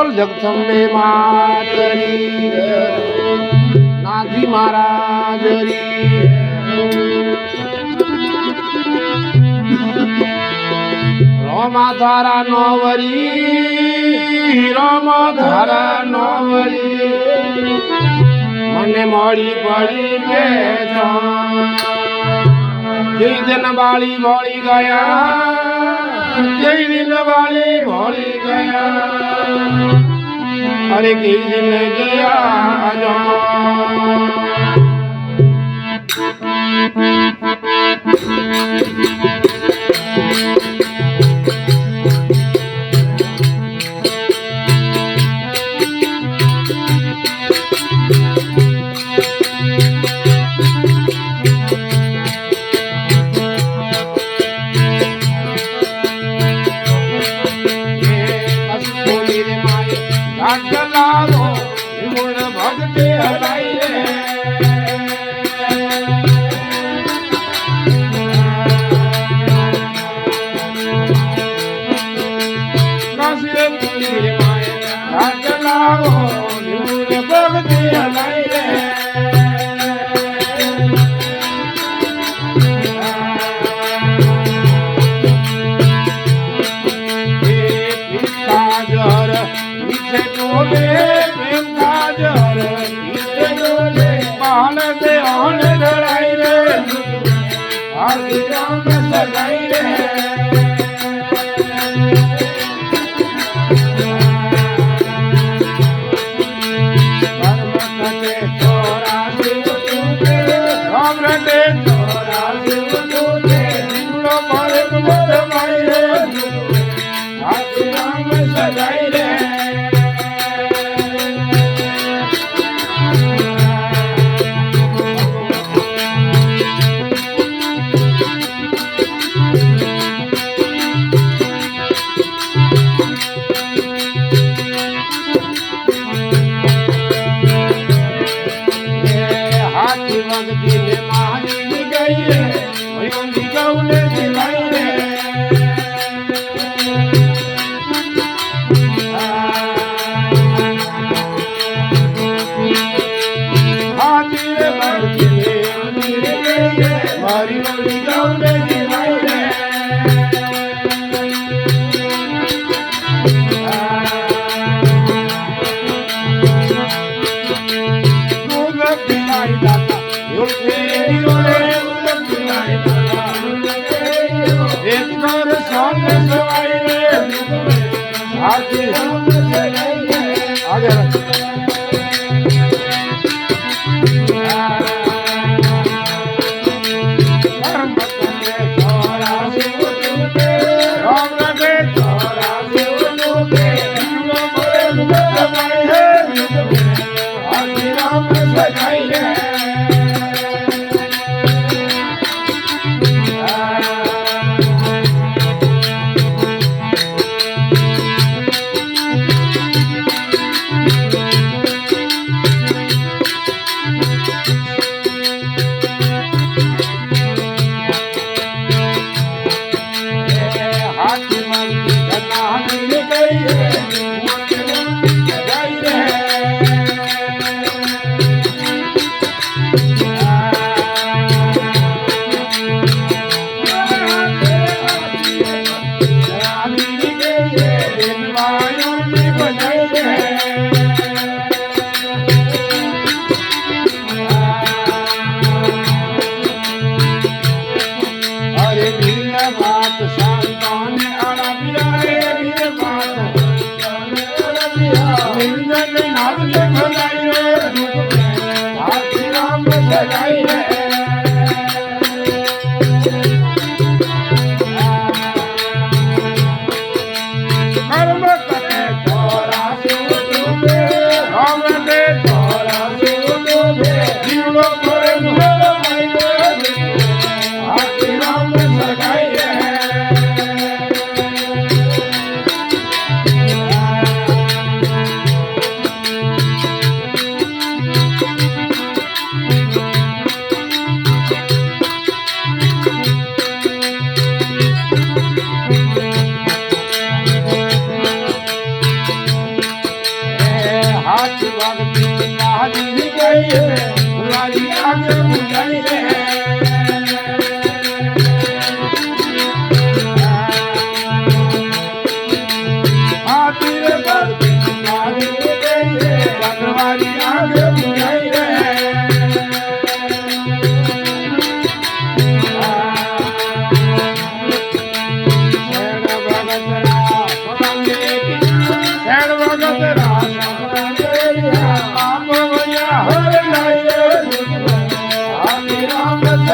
બોલ જગદંબે માતરી નાથજી મહારાજ રોમા તારા નોવરી રોમા તારા નોવરી મને મોડી પડી કે જય જન બાળી ભોળી ગયા જય દિન બાળી ભોળી ગયા અરે કઈ દિન ગયા લાવો ગુણ ભક્તિ હલાઈ રે કાશી પુરી માય રાજ લાવો ગુણ ભક્તિ હલાઈ રે પ્રેમ કાજર પાલ દે ઓન ધરાઈ રે હારી રામ સગાઈ રે કર્મતે છોરા શિવ તુકે અમૃતે છોરા શિવ તુકે નો પારે મુદ માઈ રે હારી રામ સગાઈ રે દિને મારી ગઈ રે મયુંડી ગૌને દિલાઈ રે હાથી રે મારી મયુંડી ગૌને દિલાઈ રે દિલાઈ દાતા You'll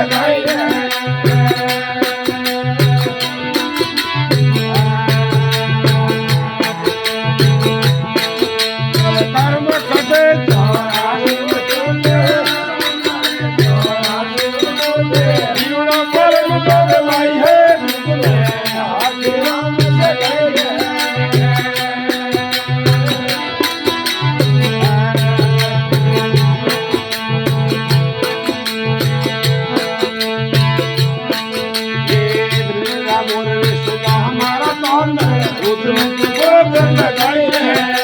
सगाई कर्म कटे जीवना कर्म करवाई है राम सगाई हमारा तौन लगाई है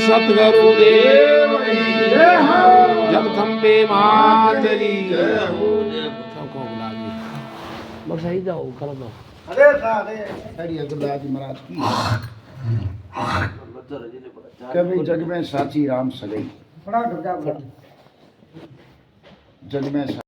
सतगुरुदेव जगदम्बे मातरी सबको बुला ली बस सही जाओ कर दो अरे सारे हरी अगरदास जी महाराज की कभी जग में साची राम सगई जग में